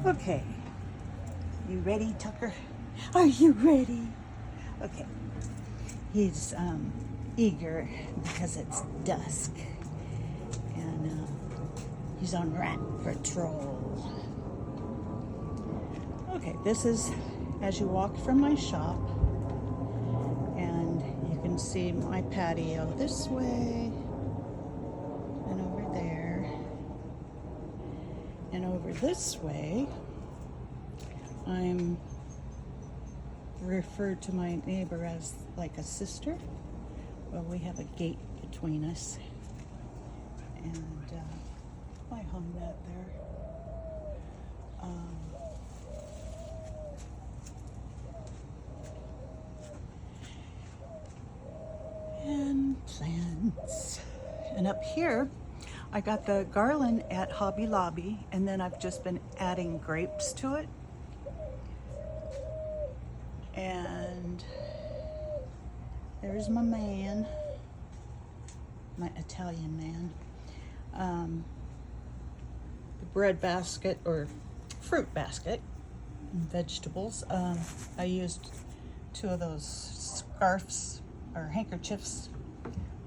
Okay, you ready, Tucker? Are you ready? Okay, he's eager because it's dusk and he's on rat patrol. Okay, this is as you walk from my shop, and you can see my patio this way and over there and over this way. I'm referred to my neighbor as like a sister. Well, we have a gate between us, and I hung that there. And plants. And up here, I got the garland at Hobby Lobby, and then I've just been adding grapes to it. And there's my man, my Italian man. The bread basket or fruit basket and vegetables. I used 2 of those scarves or handkerchiefs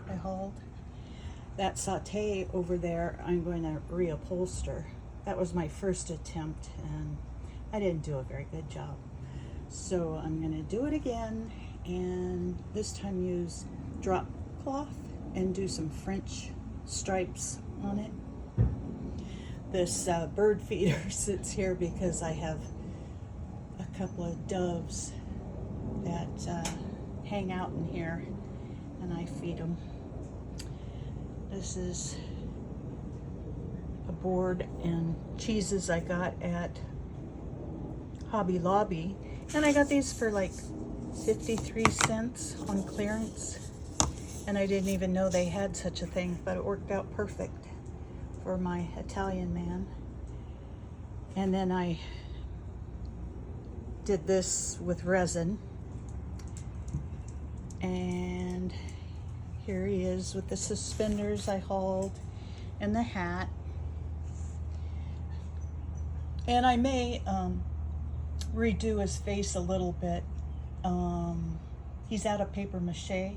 I hauled. That sauté over there, I'm going to reupholster. That was my first attempt, and I didn't do a very good job. So I'm going to do it again, and this time use drop cloth and do some French stripes on it. This bird feeder sits here because I have a couple of doves that hang out in here, and I feed them. This is a board and cheeses I got at Hobby Lobby, and I got these for like 53 cents on clearance, and I didn't even know they had such a thing, but it worked out perfect for my Italian man. And then I did this with resin, and here he is with the suspenders I hauled and the hat. And I may redo his face a little bit. He's out of paper mache,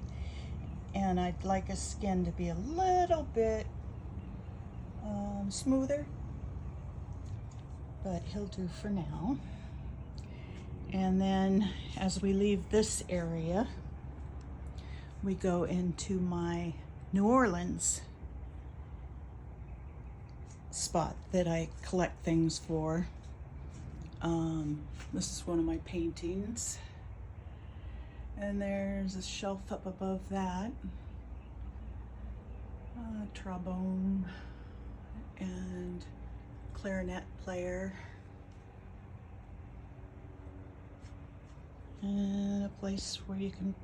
and I'd like his skin to be a little bit smoother, but he'll do for now. And then as we leave this area, we go into my New Orleans spot that I collect things for. This is one of my paintings, and there's a shelf up above that, trombone and clarinet player, and a place where you can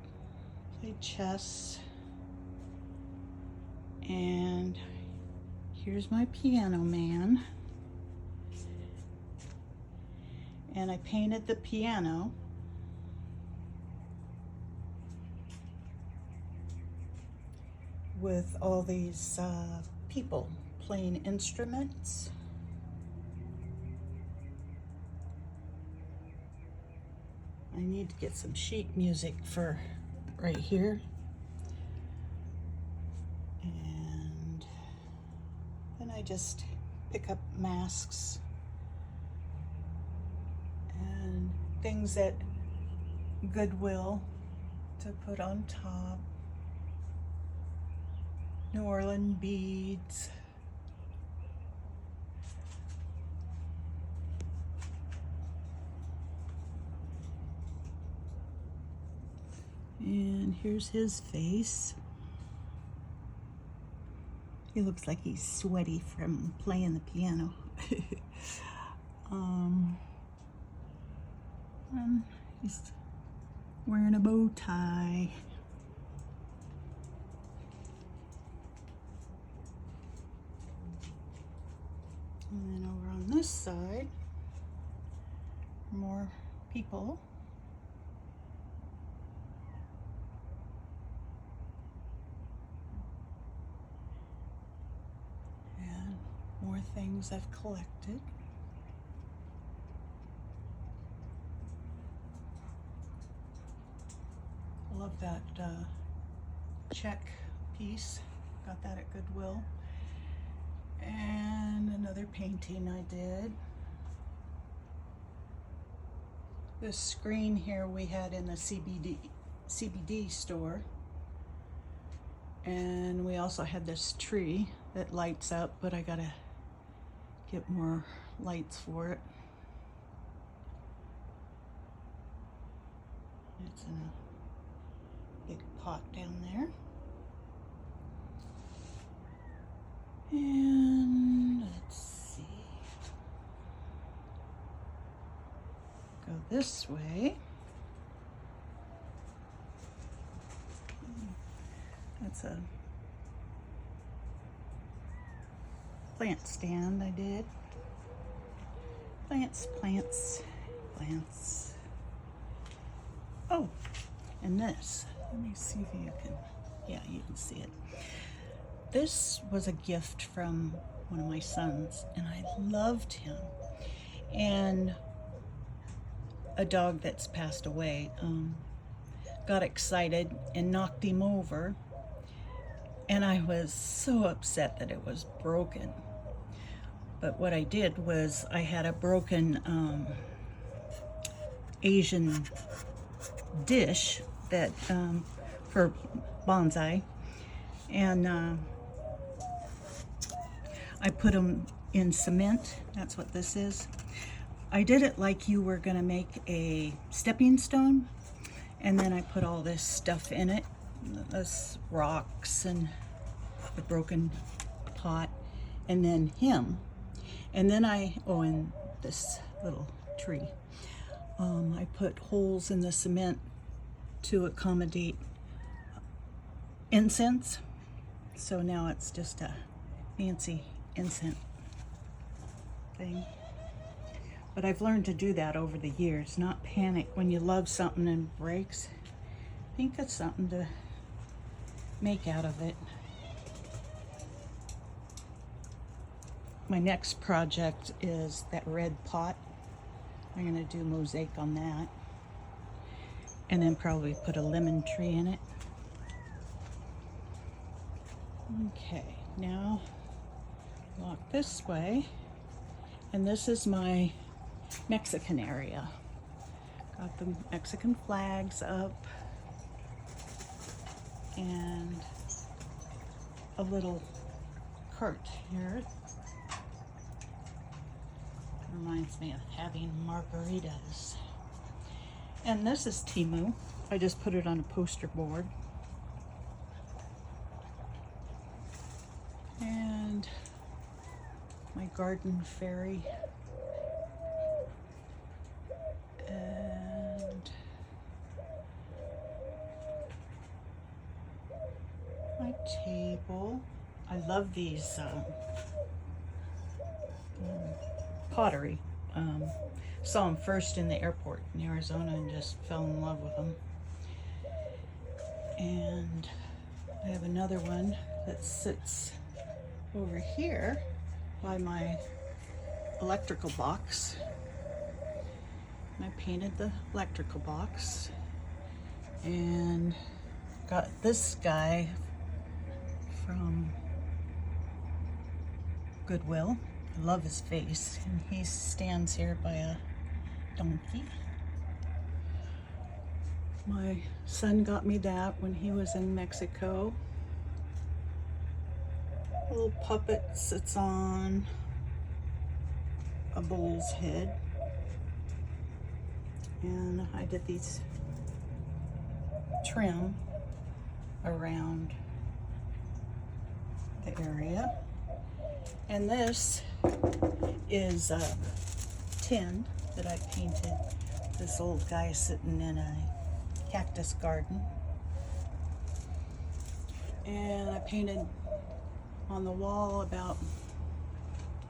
play chess. And here's my piano man, and I painted the piano with all these people playing instruments. I need to get some sheet music for right here. And then I just pick up masks and things at Goodwill to put on top. New Orleans beads. And here's his face. He looks like he's sweaty from playing the piano. And he's wearing a bow tie. And then over on this side, more people. And more things I've collected. love that check piece. Got that at Goodwill. And another painting I did. This screen here we had in the CBD store. And we also had this tree that lights up, but I gotta get more lights for it. It's in a big pot down there. And let's see. Go this way. That's a plant stand I did. Plants, plants, plants. Oh, and this. Let me see if you can, yeah, you can see it. This was a gift from one of my sons, and I loved him. And a dog that's passed away got excited and knocked him over. And I was so upset that it was broken. But what I did was I had a broken Asian dish that for bonsai, and I put them in cement. That's what this is. I did it like you were gonna make a stepping stone, and then I put all this stuff in it, this rocks and the broken pot, and then him, and then and this little tree. I put holes in the cement to accommodate incense, so now it's just a fancy incense thing. But I've learned to do that over the years, not panic when you love something and it breaks. Think of something to make out of it. My next project is that red pot. I'm gonna do mosaic on that. And then probably put a lemon tree in it. Okay, now walk this way. And this is my Mexican area. Got the Mexican flags up. And a little cart here. Reminds me of having margaritas. And this is Timu. I just put it on a poster board. And my garden fairy. And my table. I love these pottery. Saw them first in the airport in Arizona and just fell in love with them. And I have another one that sits over here by my electrical box. And I painted the electrical box and got this guy from Goodwill. I love his face, and he stands here by a donkey. My son got me that when he was in Mexico. A little puppet sits on a bull's head. And I did these trim around the area. And this is a tin that I painted. This old guy sitting in a cactus garden. And I painted on the wall about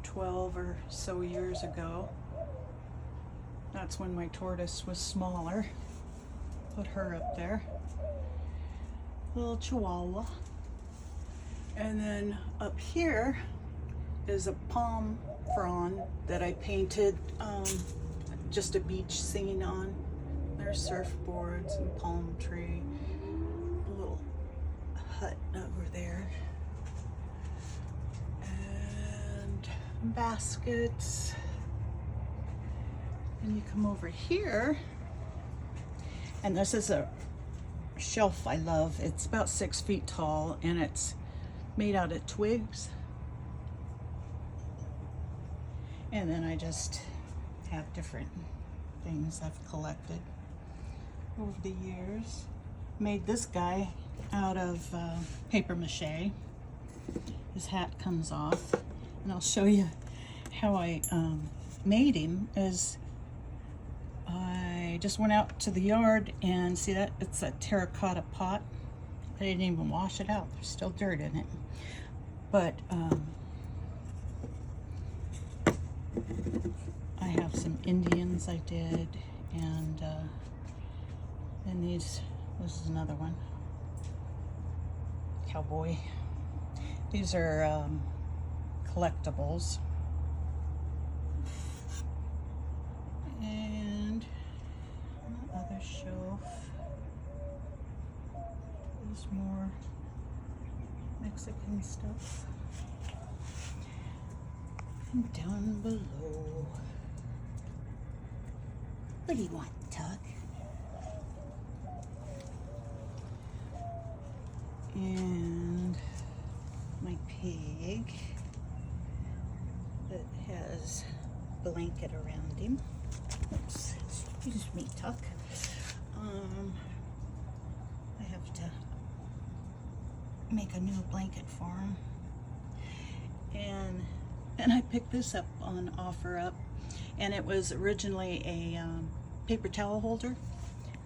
12 or so years ago. That's when my tortoise was smaller. Put her up there. Little chihuahua. And then up here is a palm frond that I painted just a beach scene on. There's surfboards and palm tree. hut over there. And baskets. And you come over here, and this is a shelf I love. It's about 6 feet tall, and it's made out of twigs. And then I just have different things I've collected over the years. Made this guy out of paper mache. His hat comes off, and I'll show you how I made him. Is I just went out to the yard, and see that it's a terracotta pot. I didn't even wash it out. There's still dirt in it. But I have some Indians I did, and this is another one. Cowboy. These are collectibles. And on the other shelf is more Mexican stuff. And down below, what do you want, Tuck? And my pig that has blanket around him. Oops, excuse me, Tuck. I have to make a new blanket for him. And I picked this up on OfferUp, and it was originally a paper towel holder,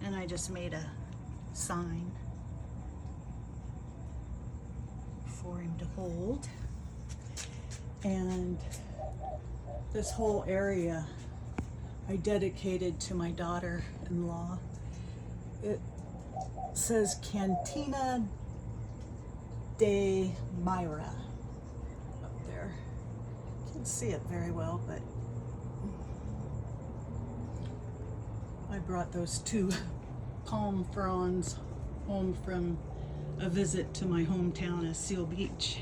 and I just made a sign for him to hold. And this whole area I dedicated to my daughter-in-law. It says Cantina de Myra up there. Can't see it very well, but I brought those 2 palm fronds home from a visit to my hometown of Seal Beach.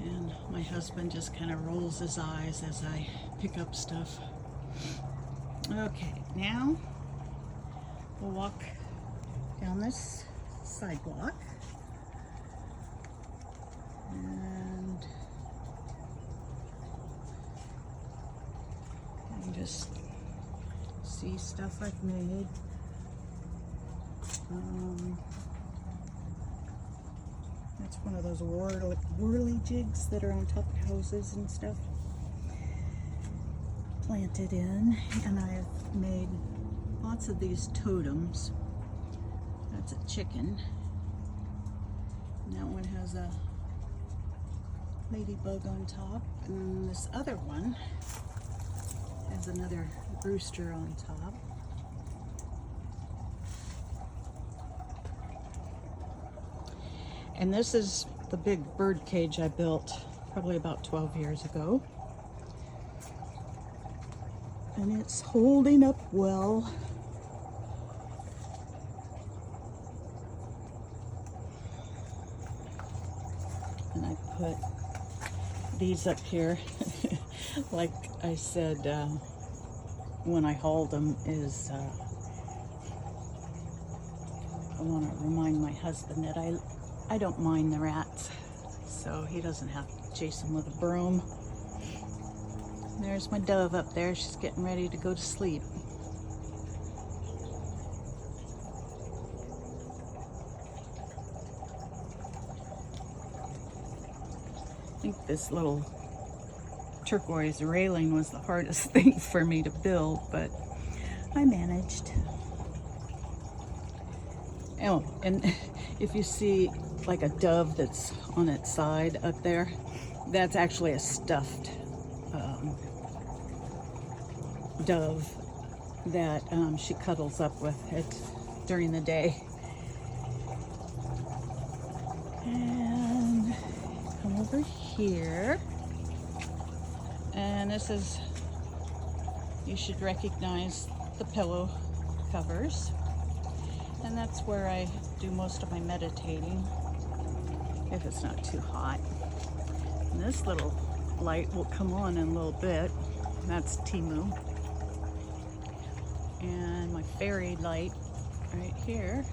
And my husband just kind of rolls his eyes as I pick up stuff. Okay, now we'll walk down this sidewalk, and just see stuff I've made. That's one of those whirly jigs that are on top of houses and stuff. Planted in, and I've made lots of these totems. That's a chicken. And that one has a ladybug on top, and this other one has another rooster on top. And this is the big bird cage I built probably about 12 years ago. And it's holding up well. And I put these up here. Like I said, when I hauled them, is I want to remind my husband that I don't mind the rats, so he doesn't have to chase them with a broom. There's my dove up there. She's getting ready to go to sleep. I think this little turquoise railing was the hardest thing for me to build, but I managed. Oh, and if you see like a dove that's on its side up there, that's actually a stuffed dove that she cuddles up with it during the day. And come over here, and this is, you should recognize the pillow covers, and that's where I do most of my meditating. if it's not too hot. And this little light will come on in a little bit. That's Temu. And my fairy light right here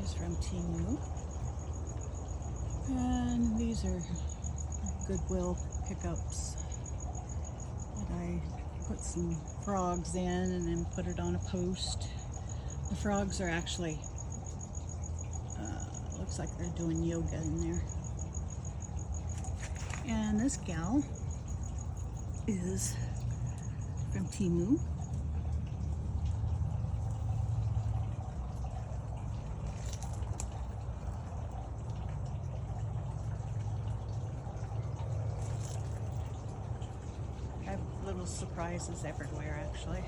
is from Temu. And these are Goodwill pickups that I put some frogs in and then put it on a post. The frogs are actually, looks like they're doing yoga in there. And this gal is from Temu. I have little surprises everywhere actually.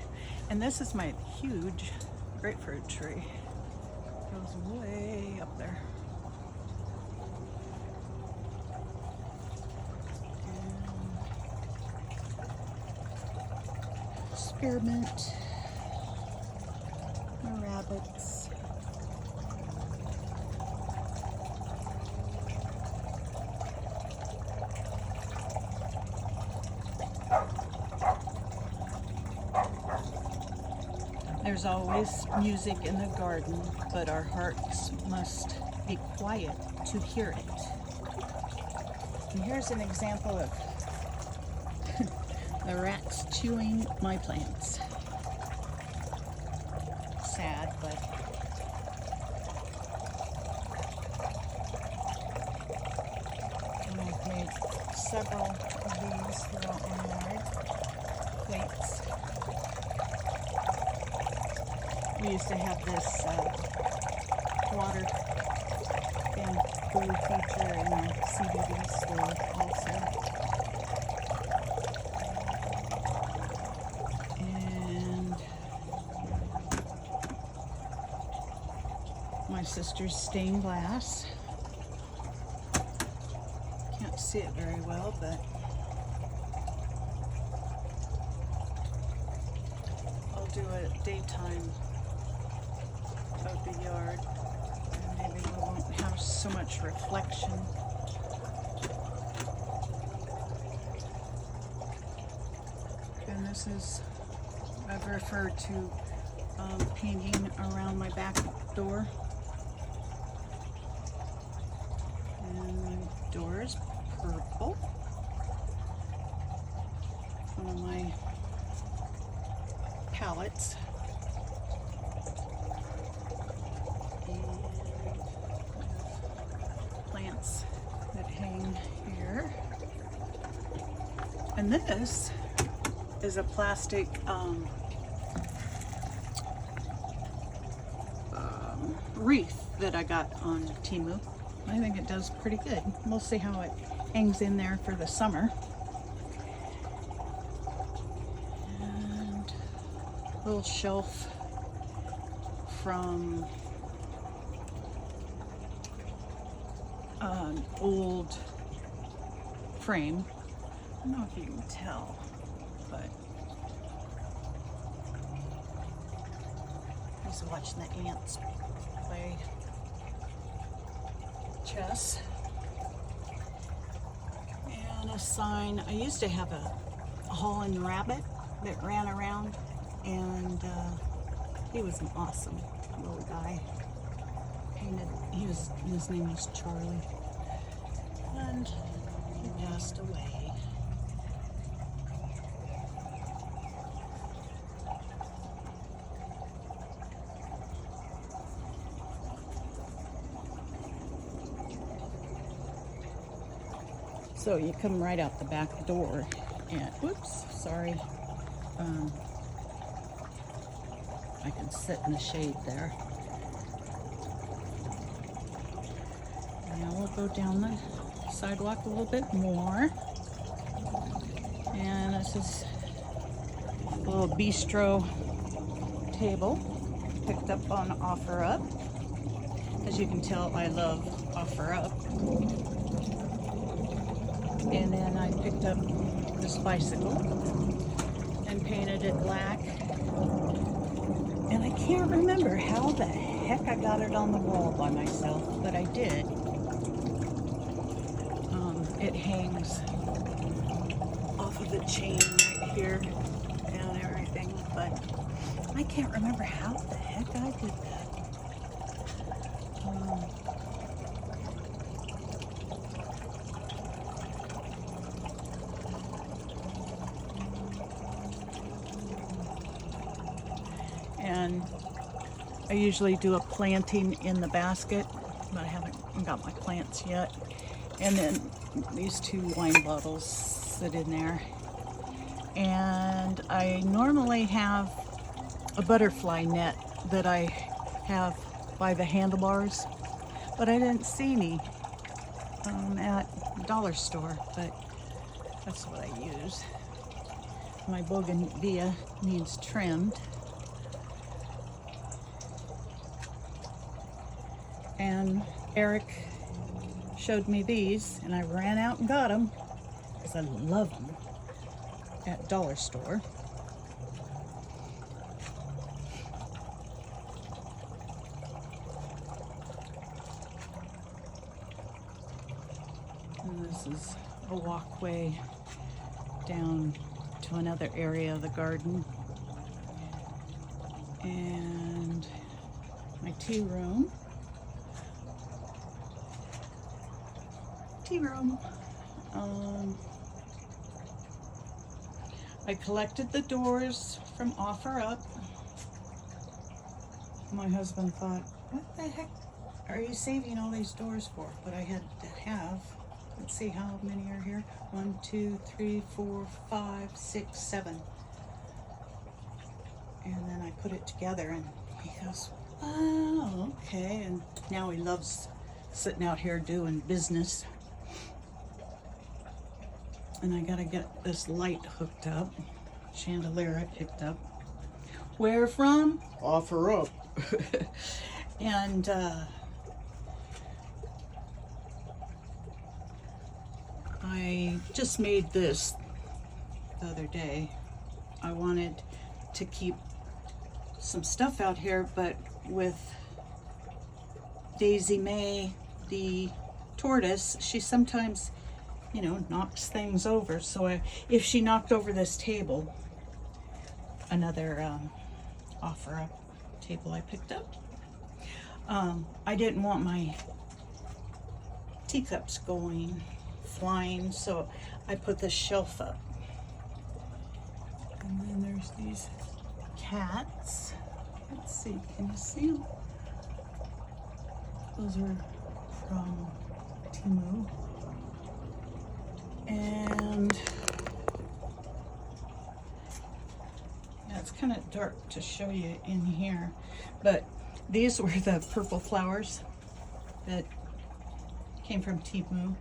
And this is my huge grapefruit tree. It goes way up there. Spearmint, my rabbits. There's always music in the garden, but our hearts must be quiet to hear it. And here's an example of the rats chewing my plants. Sad, but and I've made several of these throughout my yard. Plates. We used to have this water and food feature in the CBD store also. My sister's stained glass. Can't see it very well, but I'll do a daytime of the yard, and maybe we won't have so much reflection. And this is, I've referred to painting around my back door. Doors purple. One of my palettes. And plants that hang here. And this is a plastic wreath that I got on Temu. I think it does pretty good. We'll see how it hangs in there for the summer. And a little shelf from an old frame. I don't know if you can tell, but I was watching the ants play chess. And a sign. I used to have a Holland rabbit that ran around, and he was an awesome little guy. Painted. His name was Charlie, and he passed away. So you come right out the back door, and whoops, sorry. I can sit in the shade there. Now we'll go down the sidewalk a little bit more. And this is a little bistro table picked up on OfferUp. As you can tell, I love OfferUp. And then I picked up this bicycle and painted it black. And I can't remember how the heck heck I got it on the wall by myself, but I did. It hangs off of a chain right here and everything, but I can't remember how the heck I did that. And I usually do a planting in the basket, but I haven't got my plants yet. And then these 2 wine bottles sit in there. And I normally have a butterfly net that I have by the handlebars, but I didn't see any at the dollar store, but that's what I use. My bougainvillea needs trimmed. And Eric showed me these, and I ran out and got them because I love them at dollar store. And this is a walkway down to another area of the garden. And my tea room. I collected the doors from OfferUp. My husband thought, what the heck are you saving all these doors for? But I had to have, let's see how many are here. 1, 2, 3, 4, 5, 6, 7. And then I put it together and he goes, oh, okay. And now he loves sitting out here doing business. And I gotta get this light hooked up, chandelier I picked up. Where from? OfferUp. And I just made this the other day. I wanted to keep some stuff out here, but with Daisy May, the tortoise, she sometimes, you know, knocks things over. So if she knocked over this table, another OfferUp table I picked up, I didn't want my teacups flying, so I put this shelf up. And then there's these cats. Let's see, can you see them? Those are from Temu. And yeah, it's kind of dark to show you in here, but these were the purple flowers that came from Temu.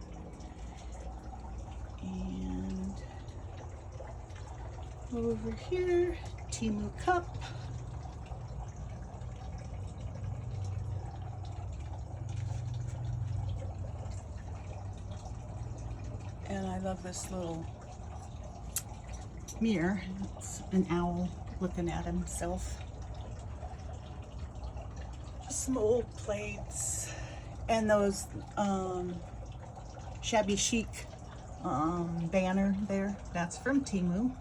And over here, Temu cup. And I love this little mirror. It's an owl looking at himself. Just some old plates. And those shabby chic banner there. That's from Temu.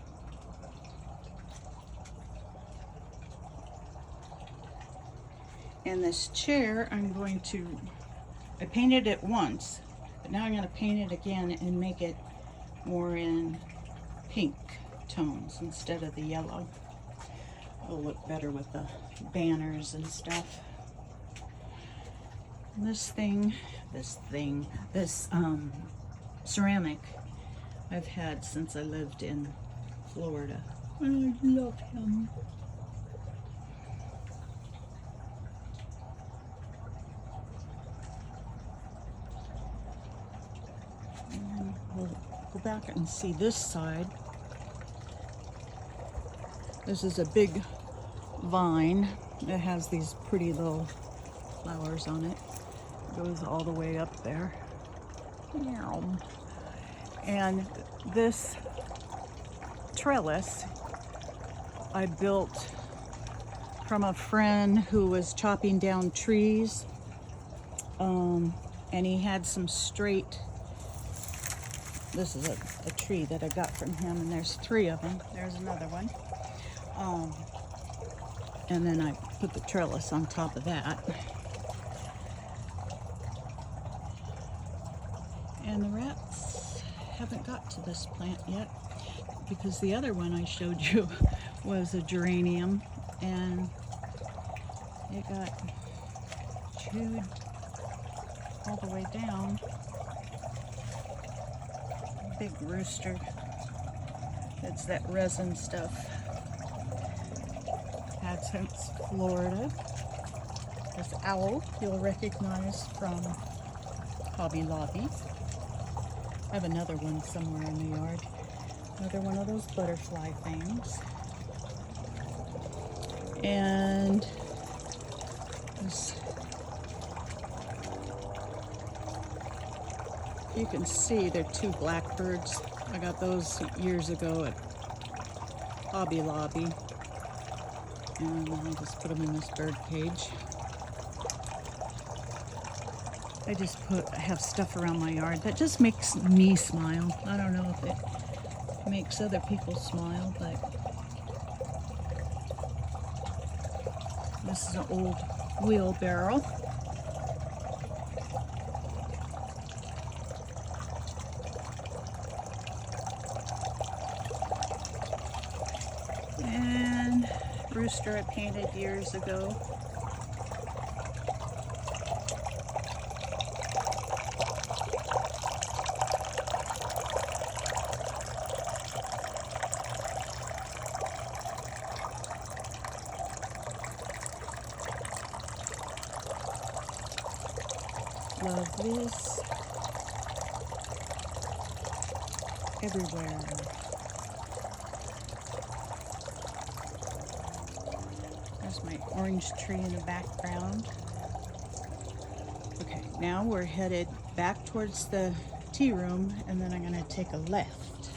And this chair, I painted it once, but now I'm going to paint it again and make it more in pink tones instead of the yellow. It'll look better with the banners and stuff. And this ceramic I've had since I lived in Florida. I love him. And we'll go back and see this side. This is a big vine that has these pretty little flowers on it. It goes all the way up there. And this trellis I built from a friend who was chopping down trees, and he had some straight, this is a tree that I got from him, and there's 3 of them. There's another one. And then I put the trellis on top of that. And the rats haven't got to this plant yet, because the other one I showed you was a geranium, and it got chewed all the way down. Big rooster. It's that resin stuff. Had since Florida. This owl you'll recognize from Hobby Lobby. I have another one somewhere in the yard. Another one of those butterfly things. And this, you can see they're 2 blackbirds. I got those years ago at Hobby Lobby. And I just put them in this bird cage. I have stuff around my yard that just makes me smile. I don't know if it makes other people smile, but this is an old wheelbarrow. And rooster I painted years ago. Love this. Everywhere. There's my orange tree in the background. Okay, now we're headed back towards the tea room, and then I'm going to take a left.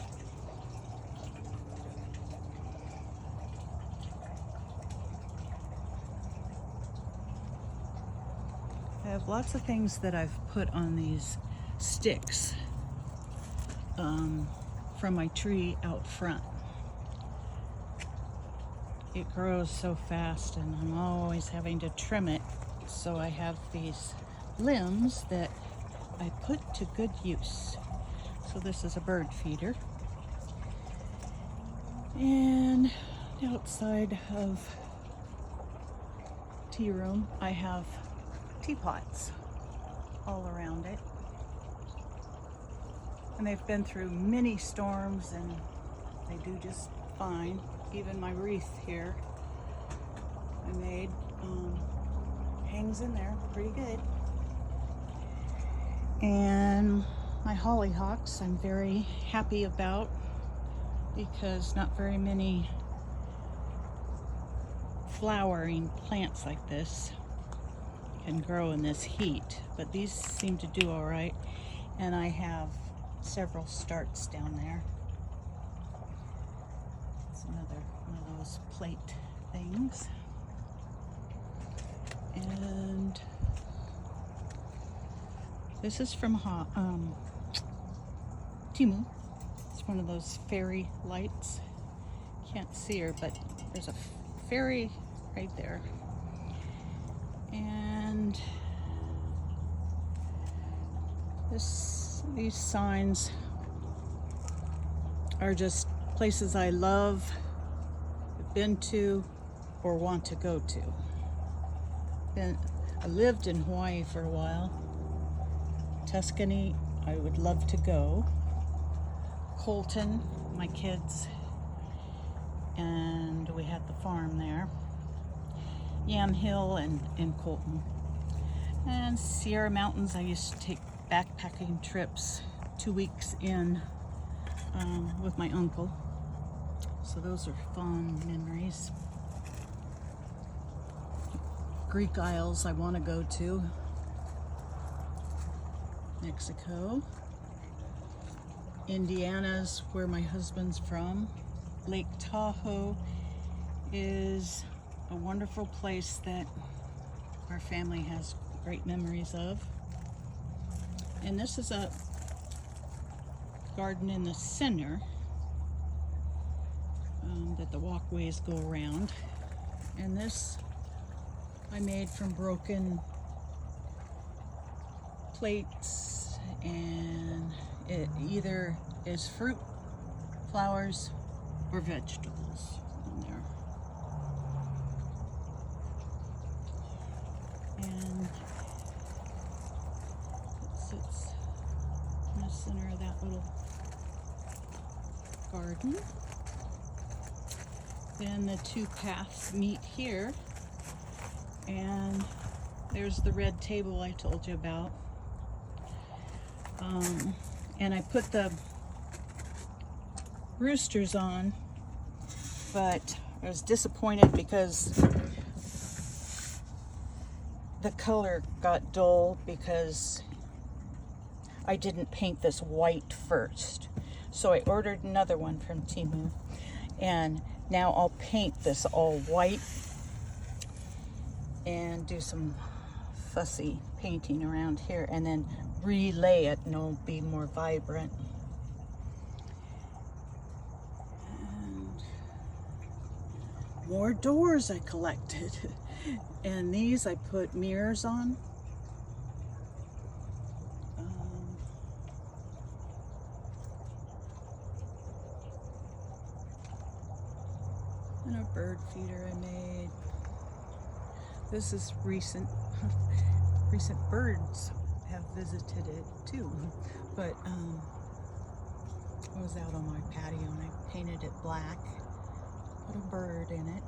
I have lots of things that I've put on these sticks from my tree out front. It grows so fast and I'm always having to trim it, so I have these limbs that I put to good use. So this is a bird feeder. And outside of tea room I have teapots all around it, and they've been through many storms and they do just fine. Even my wreath here I made hangs in there pretty good. And my hollyhocks I'm very happy about, because not very many flowering plants like this can grow in this heat, but these seem to do all right. And I have several starts down there. It's another one of those plate things. And this is from Timu. It's one of those fairy lights. Can't see her, but there's a fairy right there. And these signs are just places I love, have been to, or want to go to. I lived in Hawaii for a while. Tuscany, I would love to go. Colton, my kids, and we had the farm there. Yam Hill and Colton. And Sierra Mountains, I used to take backpacking trips 2 weeks in with my uncle. So those are fun memories. Greek Isles I want to go to. Mexico. Indiana's where my husband's from. Lake Tahoe is a wonderful place that our family has great memories of. And this is a garden in the center that the walkways go around. And this I made from broken plates, and it either is fruit, flowers, or vegetables in there. And it sits in the center of that little garden. Then the two paths meet here, and there's the red table I told you about. And I put the roosters on, but I was disappointed because the color got dull because I didn't paint this white first. So I ordered another one from Temu, and now I'll paint this all white and do some fussy painting around here, and then relay it, and it'll be more vibrant. And more doors I collected. And these I put mirrors on. And a bird feeder I made. This is recent. Recent birds have visited it too. But I was out on my patio and I painted it black. Put a bird in it.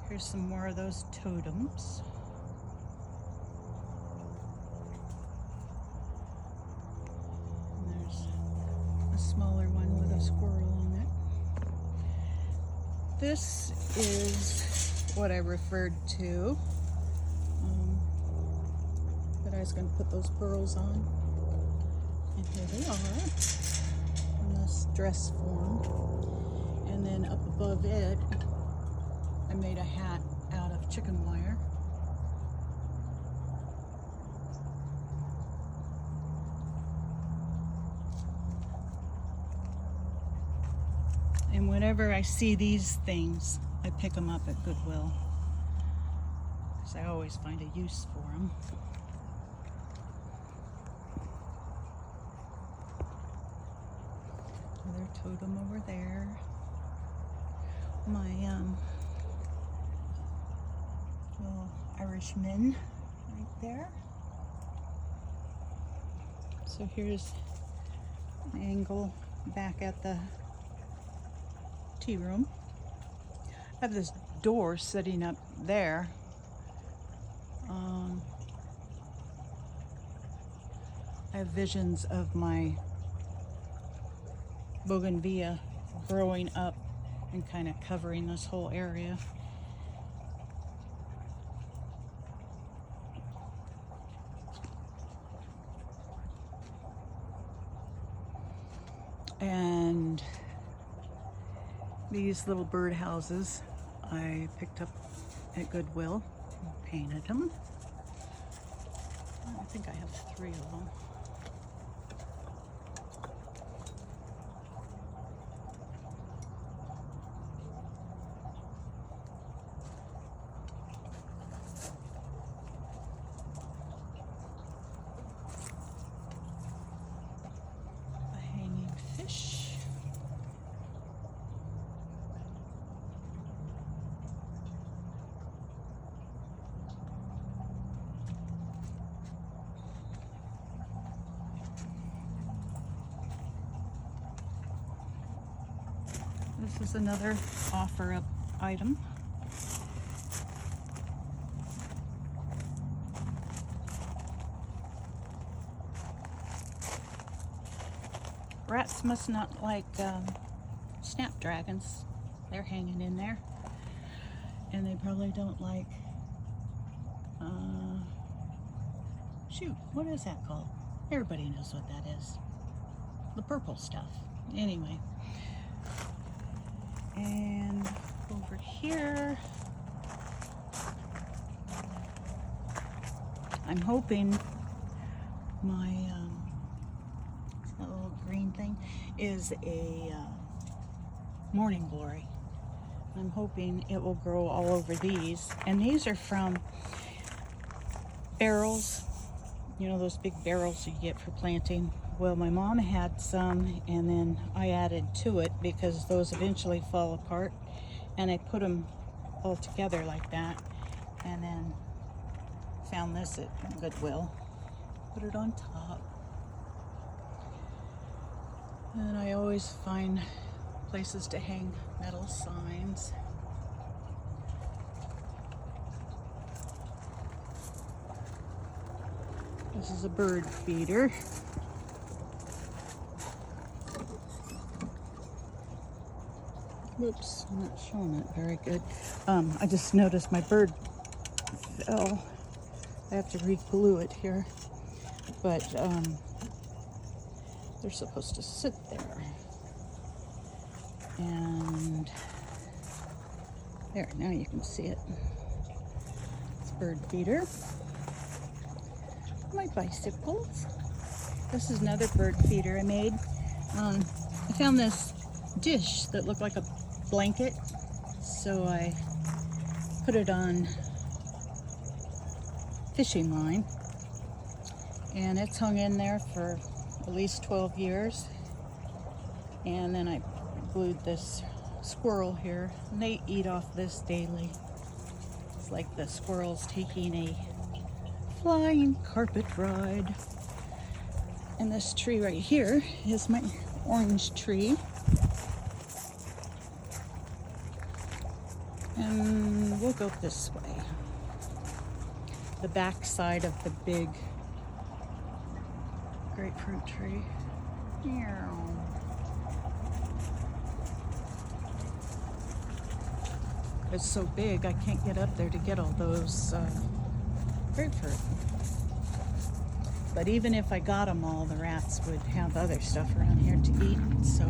Here's some more of those totems. And there's a smaller one with a squirrel on it. This is what I referred to. That I was going to put those pearls on. And here they are in this dress form. And then up above it, I made a hat out of chicken wire. And whenever I see these things, I pick them up at Goodwill, because I always find a use for them. Another totem over there. My little Irishman right there. So here's an angle back at the tea room. I have this door sitting up there. I have visions of my bougainvillea growing up and kind of covering this whole area. And these little bird houses I picked up at Goodwill and painted them. I think I have 3 of them. This is another offer-up item. Rats must not like snapdragons. They're hanging in there. And they probably don't like, shoot, what is that called? Everybody knows what that is. The purple stuff. Anyway. And over here, I'm hoping my that little green thing is a morning glory. I'm hoping it will grow all over these. And these are from barrels, you know, those big barrels you get for planting. Well, my mom had some, and then I added to it because those eventually fall apart, and I put them all together like that, and then found this at Goodwill. Put it on top. And I always find places to hang metal signs. This is a bird feeder. Whoops, I'm not showing it very good. I just noticed my bird fell. I have to re-glue it here. But they're supposed to sit there. And there, now you can see it. It's a bird feeder. My bicycles. This is another bird feeder I made. I found this dish that looked like a blanket, so I put it on fishing line, and it's hung in there for at least 12 years. And then I glued this squirrel here, and they eat off this daily. It's like the squirrel's taking a flying carpet ride. And this tree right here is my orange tree. And we'll go this way. The back side of the big grapefruit tree. It's so big I can't get up there to get all those grapefruit. But even if I got them all, the rats would have other stuff around here to eat, so.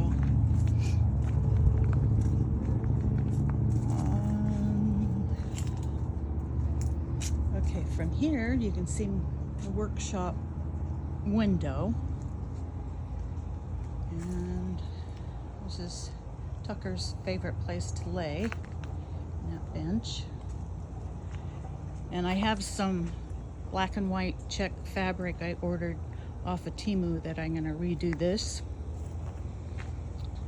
Okay, from here you can see the workshop window. And this is Tucker's favorite place to lay, that bench. And I have some black and white check fabric I ordered off of Temu that I'm going to redo this.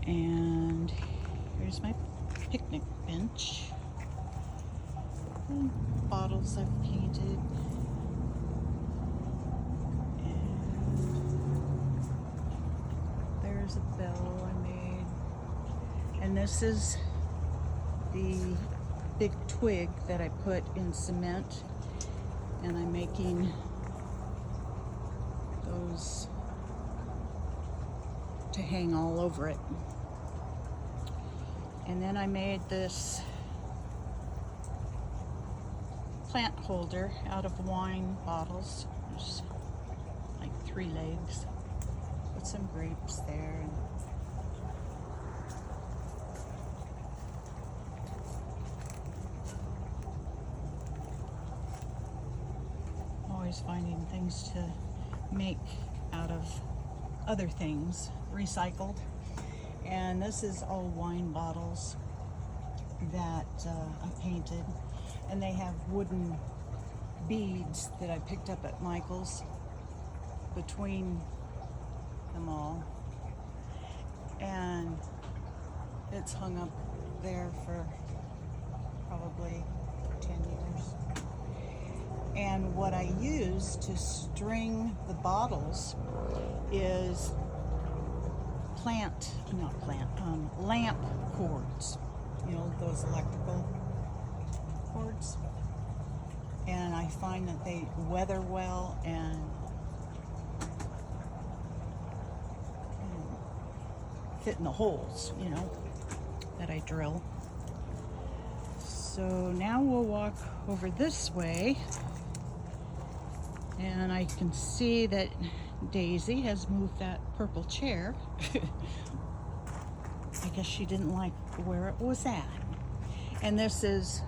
And here's my picnic bench. And bottles I've painted. And there's a bell I made. And this is the big twig that I put in cement. And I'm making those to hang all over it. And then I made this plant holder out of wine bottles. There's like 3 legs. Put some grapes there. And always finding things to make out of other things, recycled. And this is all wine bottles that I painted, and they have wooden beads that I picked up at Michael's between them all, and it's hung up there for probably 10 years. And what I use to string the bottles is lamp cords, you know, those electrical cords. And I find that they weather well and fit in the holes, you know, that I drill. So now we'll walk over this way, and I can see that Daisy has moved that purple chair. I guess she didn't like where it was at. And this is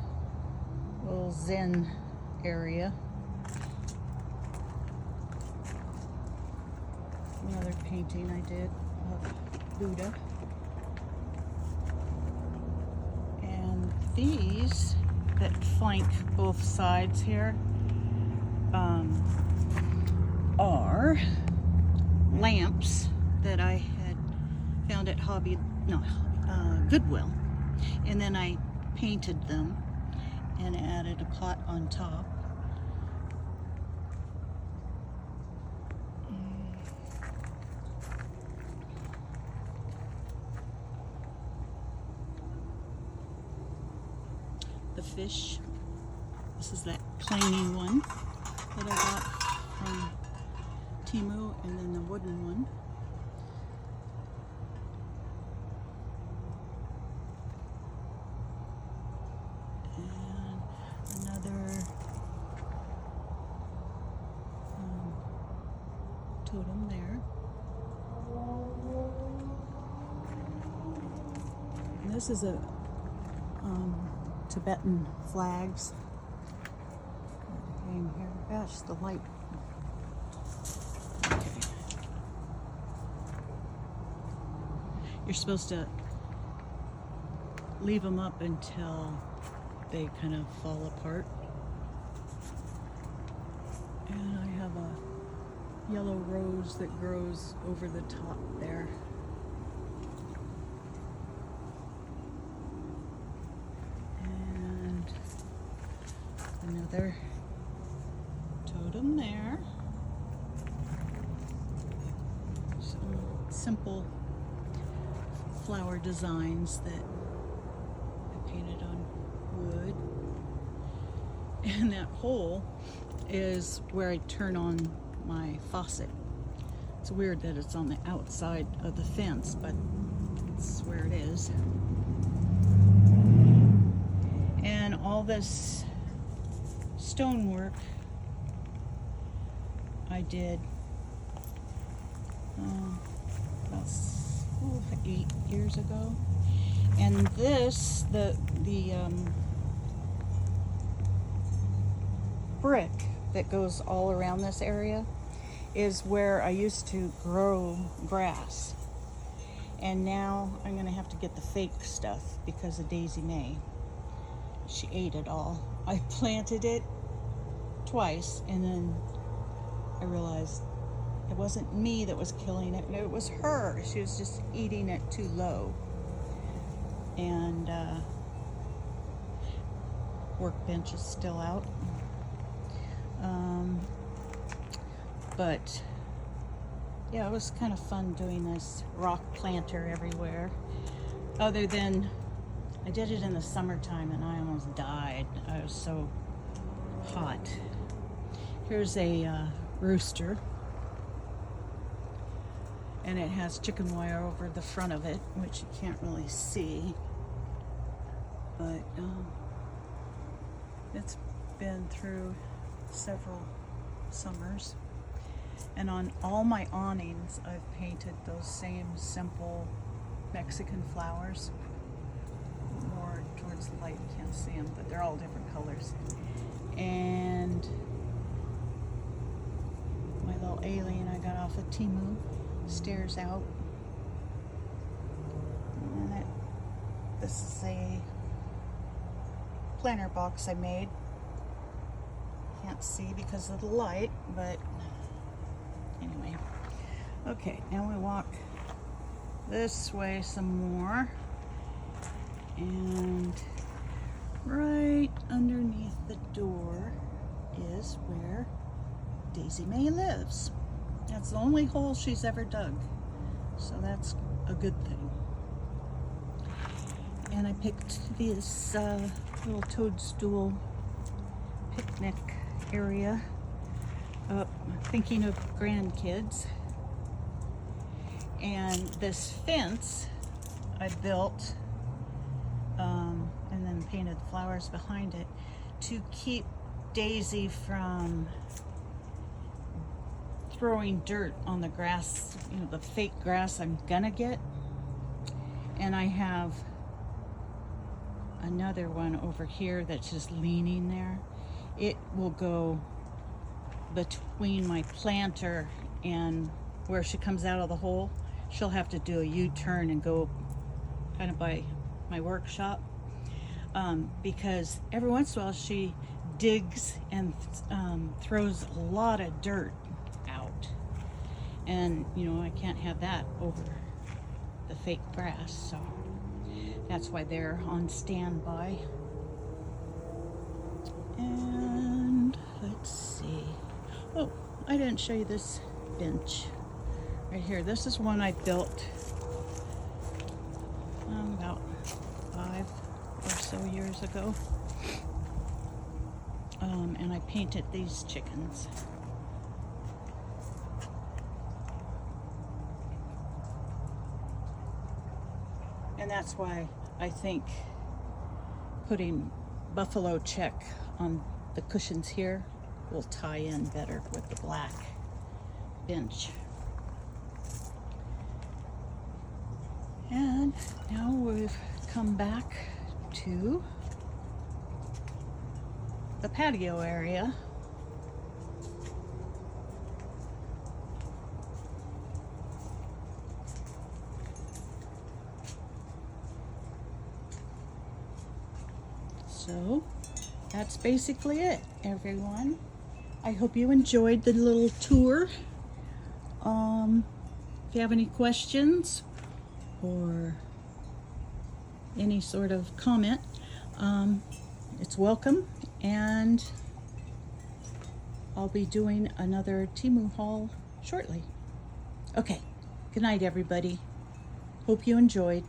a little Zen area. Another painting I did of Buddha. And these that flank both sides here are lamps that I had found at Goodwill. And then I painted them and added a pot on top. The fish. This is that plainy one that I got from Timu, and then the wooden one. And another totem there. And this is a Tibetan flags. Hang here. Gosh, the light. Okay. You're supposed to leave them up until they kind of fall apart. And I have a yellow rose that grows over the top there. And another totem there. Some simple flower designs that I painted on wood. And that hole is where I turn on my faucet. It's weird that it's on the outside of the fence, but it's where it is. And all this stonework I did about 8 years ago. And this, the brick that goes all around this area is where I used to grow grass. And now I'm going to have to get the fake stuff because of Daisy May. She ate it all. I planted it twice, and then I realized it wasn't me that was killing it. It was her. She was just eating it too low. And workbench is still out. But yeah, it was kind of fun doing this rock planter everywhere. Other than I did it in the summertime and I almost died. I was so hot. Here's a rooster, and it has chicken wire over the front of it, which you can't really see, but it's been through several summers. And on all my awnings I've painted those same simple Mexican flowers, more towards the light. You can't see them, but they're all different colors. And my little alien I got off of Timu stares out. And this is a planter box I made. Can't see because of the light, but anyway. Okay, now we walk this way some more, and right underneath the door is where Daisy May lives. That's the only hole she's ever dug, so that's a good thing. And I picked this little toadstool picnic area up, thinking of grandkids. And this fence I built and then painted flowers behind it to keep Daisy from throwing dirt on the grass, you know, the fake grass I'm gonna get. And I have another one over here that's just leaning there. It will go between my planter and where she comes out of the hole. She'll have to do a U-turn and go kind of by my workshop, because every once in a while she digs and throws a lot of dirt out, and you know, I can't have that over the fake grass, so that's why they're on standby. And let's see, oh, I didn't show you this bench right here. This is one I built about 5 or so years ago, and I painted these chickens. And that's why I think putting buffalo check on the cushions here will tie in better with the black bench. And now we've come back to the patio area. So that's basically it, everyone. I hope you enjoyed the little tour. If you have any questions or any sort of comment, it's welcome, and I'll be doing another Temu haul shortly. Okay, good night everybody. Hope you enjoyed.